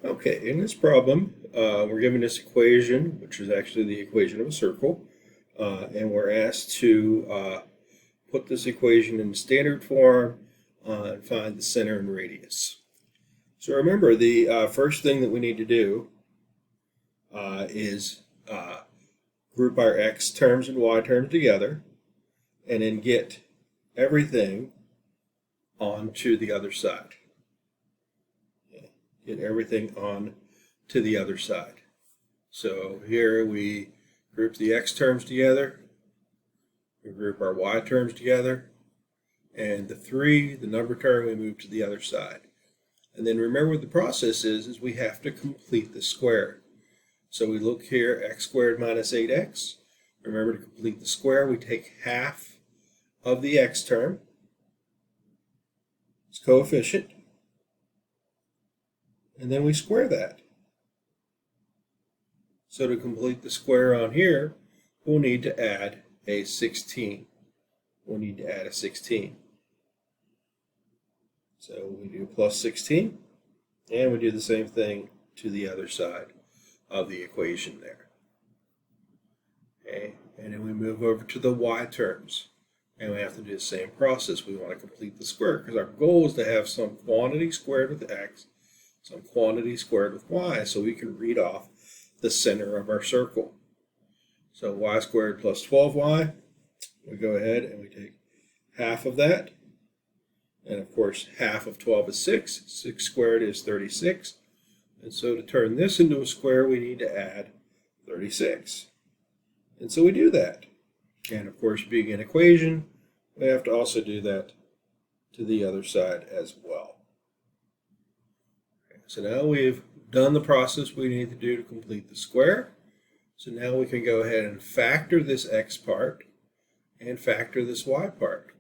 Okay, in this problem, we're given this equation, which is actually the equation of a circle, and we're asked to put this equation in standard form and find the center and radius. So remember, the first thing that we need to do is group our x terms and y terms together, and then get everything onto the other side. Get everything on to the other side. So here we group the x terms together, we group our y terms together, and the number term, we move to the other side. And then remember what the process is we have to complete the square. So we look here, x squared minus 8x. Remember, to complete the square, we take half of the x term, its coefficient, and then we square that. So to complete the square on here, we'll need to add a 16. We'll need to add a 16. So we do plus 16, and we do the same thing to the other side of the equation there. Okay, and then we move over to the y terms, and we have to do the same process. We want to complete the square because our goal is to have some quantity squared with x, some quantity squared with y, so we can read off the center of our circle. So y squared plus 12y, we go ahead and we take half of that. And of course, half of 12 is 6. 6 squared is 36. And so to turn this into a square, we need to add 36. And so we do that. And of course, being an equation, we have to also do that to the other side as well. Okay, so now we've done the process we need to do to complete the square. So now we can go ahead and factor this x part and factor this y part.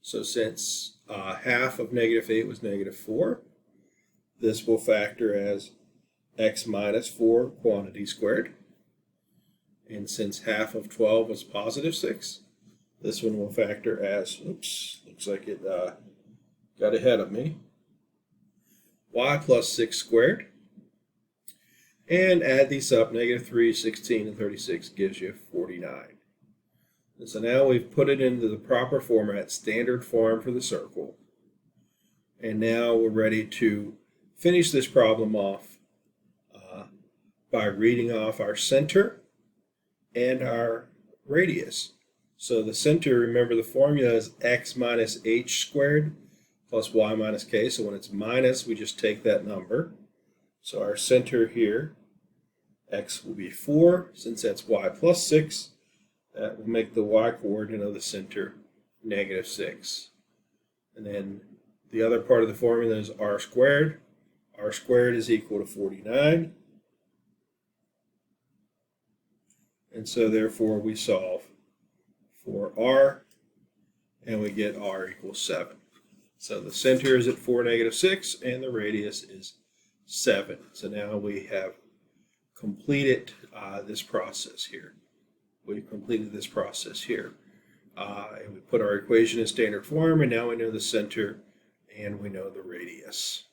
So since half of negative 8 was negative 4, this will factor as x minus 4 quantity squared. And since half of 12 was positive 6, this one will factor as, oops, looks like it got ahead of me, y plus 6 squared. And add these up, negative 3, 16, and 36 gives you 49. And so now we've put it into the proper format, standard form for the circle. And now we're ready to finish this problem off by reading off our center and our radius. So the center, remember the formula is x minus h squared plus y minus k. So when it's minus, we just take that number. So our center here, x will be 4. Since that's y plus 6, that will make the y coordinate of the center negative 6. And then the other part of the formula is r squared. R squared is equal to 49. And so therefore we solve for r, and we get r equals 7. So the center is at 4, negative 6, and the radius is 7. So now we have completed this process here. We've completed this process here. And we put our equation in standard form, and now we know the center and we know the radius.